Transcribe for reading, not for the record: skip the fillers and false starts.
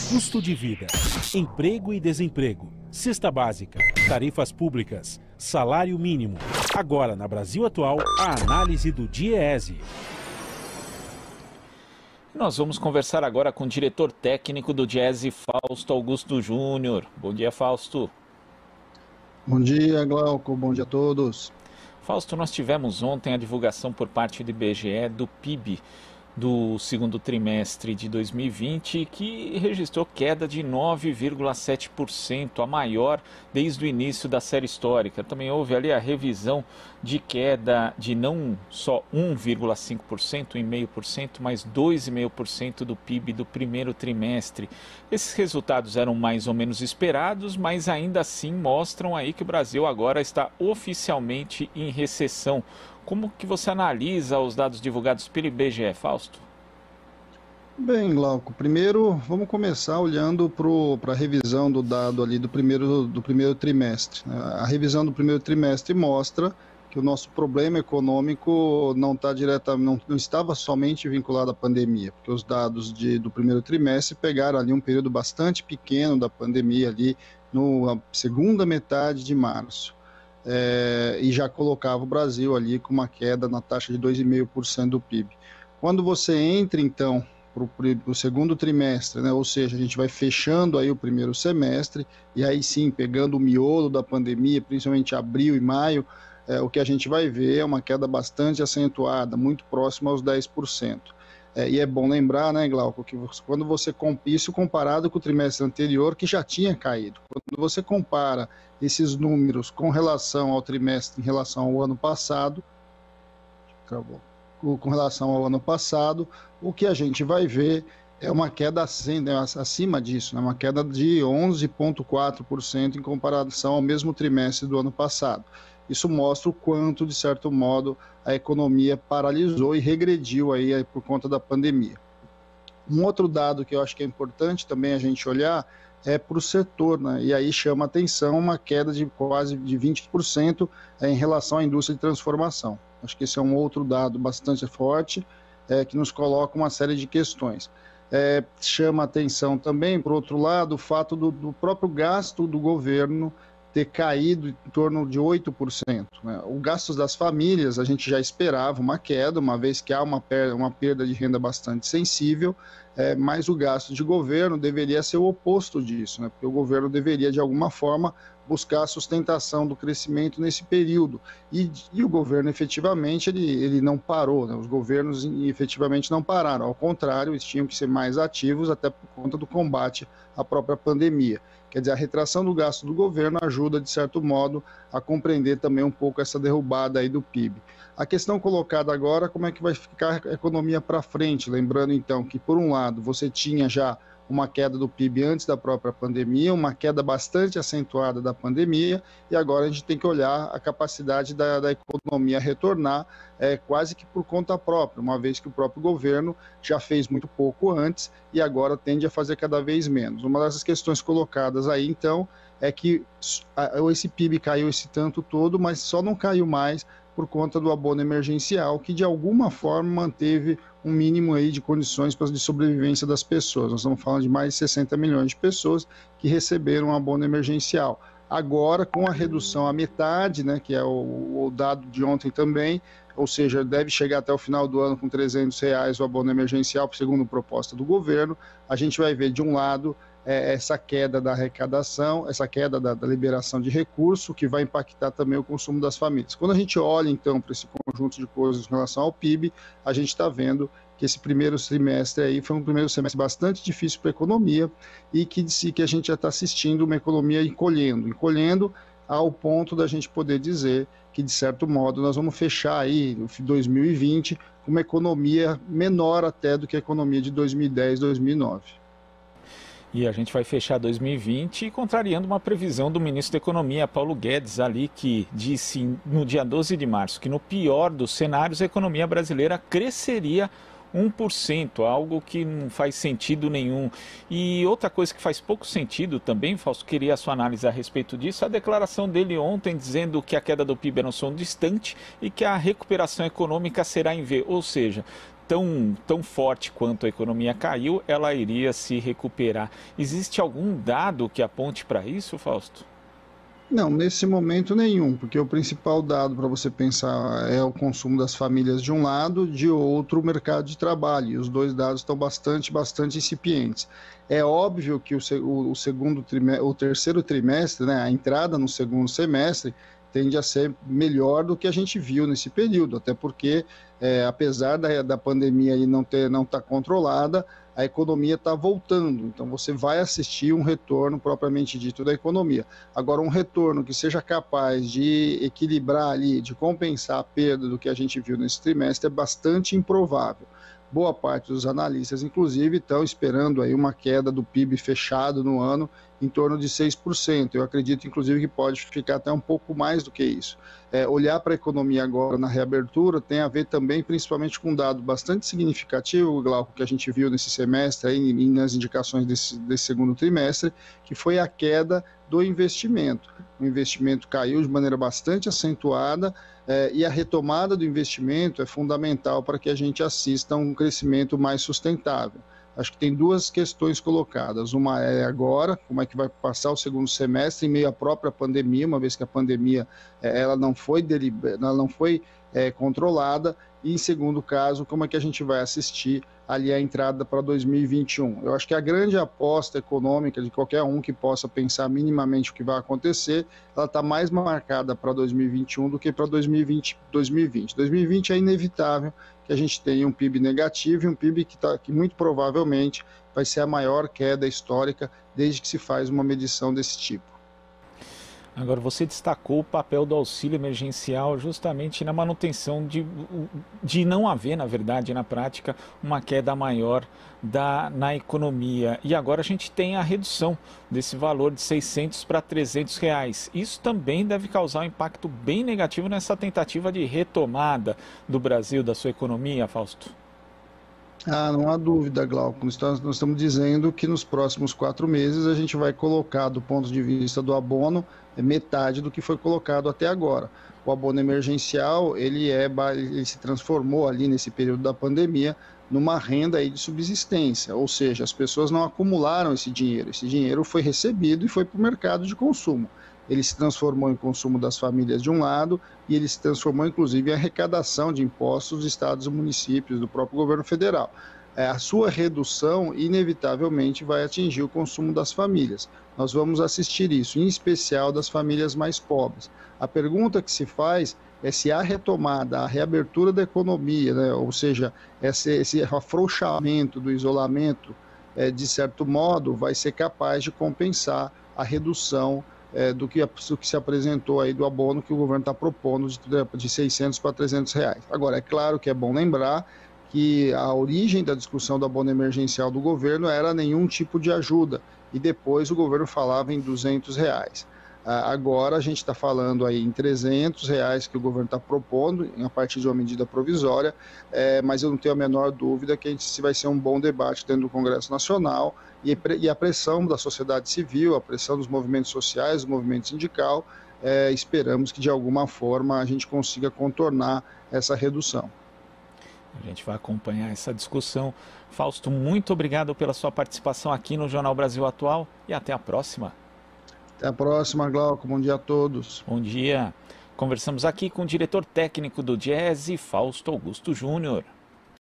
Custo de vida, emprego e desemprego, cesta básica, tarifas públicas, salário mínimo. Agora, na Brasil Atual, a análise do DIEESE. Nós vamos conversar agora com o diretor técnico do DIEESE, Fausto Augusto Júnior. Bom dia, Fausto. Bom dia, Glauco. Bom dia a todos. Fausto, nós tivemos ontem a divulgação por parte do IBGE do PIB do segundo trimestre de 2020, que registrou queda de 9,7%, a maior desde o início da série histórica. Também houve ali a revisão de queda de não só 1,5%, 1,5%, mas 2,5% do PIB do primeiro trimestre. Esses resultados eram mais ou menos esperados, mas ainda assim mostram aí que o Brasil agora está oficialmente em recessão. Como que você analisa os dados divulgados pelo IBGE, Fausto? Bem, Glauco, primeiro vamos começar olhando para a revisão do dado ali do primeiro trimestre. A revisão do primeiro trimestre mostra que o nosso problema econômico não estava somente vinculado à pandemia, porque os dados do primeiro trimestre pegaram ali um período bastante pequeno da pandemia ali na segunda metade de março. E já colocava o Brasil ali com uma queda na taxa de 2,5% do PIB. Quando você entra, então, para o segundo trimestre, né, ou seja, a gente vai fechando aí o primeiro semestre, e aí sim, pegando o miolo da pandemia, principalmente abril e maio, o que a gente vai ver é uma queda bastante acentuada, muito próxima aos 10%. E é bom lembrar, né, Glauco, que quando você isso comparado com o trimestre anterior, que já tinha caído. Quando você compara esses números com relação ao trimestre, em relação ao ano passado, o que a gente vai ver é uma queda acima disso, né, uma queda de 11,4% em comparação ao mesmo trimestre do ano passado. Isso mostra o quanto, de certo modo, a economia paralisou e regrediu aí por conta da pandemia. Um outro dado que eu acho que é importante também a gente olhar é para o setor, né? E aí chama atenção uma queda de quase de 20% em relação à indústria de transformação. Acho que esse é um outro dado bastante forte, que nos coloca uma série de questões. Chama atenção também, por outro lado, o fato do próprio gasto do governo ter caído em torno de 8%. Né? O gasto das famílias, a gente já esperava uma queda, uma vez que há uma perda de renda bastante sensível, mas o gasto de governo deveria ser o oposto disso, né? Porque o governo deveria, de alguma forma, buscar a sustentação do crescimento nesse período. E o governo, efetivamente, ele não parou, né? Os governos, efetivamente, não pararam. Ao contrário, eles tinham que ser mais ativos, até por conta do combate à própria pandemia. Quer dizer, a retração do gasto do governo ajuda, de certo modo, a compreender também um pouco essa derrubada aí do PIB. A questão colocada agora, como é que vai ficar a economia para frente? Lembrando, então, que, por um lado, você tinha já uma queda do PIB antes da própria pandemia, uma queda bastante acentuada da pandemia, e agora a gente tem que olhar a capacidade da economia retornar quase que por conta própria, uma vez que o próprio governo já fez muito pouco antes e agora tende a fazer cada vez menos. Uma dessas questões colocadas aí, então, é que esse PIB caiu esse tanto todo, mas só não caiu mais por conta do abono emergencial, que de alguma forma manteve um mínimo aí de condições de sobrevivência das pessoas. Nós estamos falando de mais de 60 milhões de pessoas que receberam um abono emergencial. Agora, com a redução à metade, né, que é o dado de ontem também, ou seja, deve chegar até o final do ano com R$300 o abono emergencial, segundo a proposta do governo, a gente vai ver, de um lado, essa queda da arrecadação, essa queda da liberação de recurso, que vai impactar também o consumo das famílias. Quando a gente olha, então, para esse conjunto de coisas em relação ao PIB, a gente está vendo que esse primeiro trimestre aí foi um primeiro semestre bastante difícil para a economia e que a gente já está assistindo uma economia encolhendo ao ponto da gente poder dizer que, de certo modo, nós vamos fechar aí o 2020 com uma economia menor até do que a economia de 2010, 2009. E a gente vai fechar 2020 contrariando uma previsão do ministro da Economia, Paulo Guedes, ali, que disse no dia 12 de março que no pior dos cenários a economia brasileira cresceria 1%, algo que não faz sentido nenhum. E outra coisa que faz pouco sentido também, Fausto, queria a sua análise a respeito disso, a declaração dele ontem dizendo que a queda do PIB era um som distante e que a recuperação econômica será em V. Ou seja, tão forte quanto a economia caiu, ela iria se recuperar. Existe algum dado que aponte para isso, Fausto? Não, nesse momento nenhum, porque o principal dado para você pensar é o consumo das famílias de um lado, de outro o mercado de trabalho, e os dois dados estão bastante incipientes. É óbvio que o terceiro trimestre, né, a entrada no segundo semestre, tende a ser melhor do que a gente viu nesse período, até porque, apesar da pandemia aí não estar controlada, a economia está voltando, então você vai assistir um retorno propriamente dito da economia. Agora, um retorno que seja capaz de equilibrar ali, de compensar a perda do que a gente viu nesse trimestre é bastante improvável. Boa parte dos analistas, inclusive, estão esperando aí uma queda do PIB fechado no ano em torno de 6%. Eu acredito, inclusive, que pode ficar até um pouco mais do que isso. Olhar para a economia agora na reabertura tem a ver também, principalmente, com um dado bastante significativo, Glauco, que a gente viu nesse semestre, aí, nas indicações desse segundo trimestre, que foi a queda do investimento. O investimento caiu de maneira bastante acentuada, e a retomada do investimento é fundamental para que a gente assista a um crescimento mais sustentável. Acho que tem duas questões colocadas. Uma é agora, como é que vai passar o segundo semestre em meio à própria pandemia, uma vez que a pandemia ela não foi controlada, e em segundo caso, como é que a gente vai assistir ali a entrada para 2021. Eu acho que a grande aposta econômica de qualquer um que possa pensar minimamente o que vai acontecer, ela está mais marcada para 2021 do que para 2020. 2020 é inevitável que a gente tenha um PIB negativo e um PIB que muito provavelmente vai ser a maior queda histórica desde que se faz uma medição desse tipo. Agora, você destacou o papel do auxílio emergencial justamente na manutenção de não haver, na verdade, na prática, uma queda maior na economia. E agora a gente tem a redução desse valor de R$600 para R$300. Isso também deve causar um impacto bem negativo nessa tentativa de retomada do Brasil, da sua economia, Fausto. Não há dúvida, Glauco. Nós estamos dizendo que nos próximos 4 meses a gente vai colocar, do ponto de vista do abono, metade do que foi colocado até agora. O abono emergencial, ele se transformou ali nesse período da pandemia numa renda aí de subsistência, ou seja, as pessoas não acumularam esse dinheiro foi recebido e foi para o mercado de consumo. Ele se transformou em consumo das famílias de um lado e ele se transformou, inclusive, em arrecadação de impostos dos estados e municípios, do próprio governo federal. A sua redução, inevitavelmente, vai atingir o consumo das famílias. Nós vamos assistir isso, em especial das famílias mais pobres. A pergunta que se faz é se a retomada, a reabertura da economia, né, ou seja, esse afrouxamento do isolamento, de certo modo, vai ser capaz de compensar a redução do que se apresentou aí do abono que o governo está propondo de R$600 para R$300. Agora, é claro que é bom lembrar que a origem da discussão do abono emergencial do governo era nenhum tipo de ajuda, e depois o governo falava em R$200. Agora a gente está falando aí em R$300 que o governo está propondo, a partir de uma medida provisória, mas eu não tenho a menor dúvida que se vai ser um bom debate dentro do Congresso Nacional, e a pressão da sociedade civil, a pressão dos movimentos sociais, do movimento sindical, esperamos que de alguma forma a gente consiga contornar essa redução. A gente vai acompanhar essa discussão. Fausto, muito obrigado pela sua participação aqui no Jornal Brasil Atual e até a próxima. Até a próxima, Glauco. Bom dia a todos. Bom dia. Conversamos aqui com o diretor técnico do Diese, Fausto Augusto Júnior.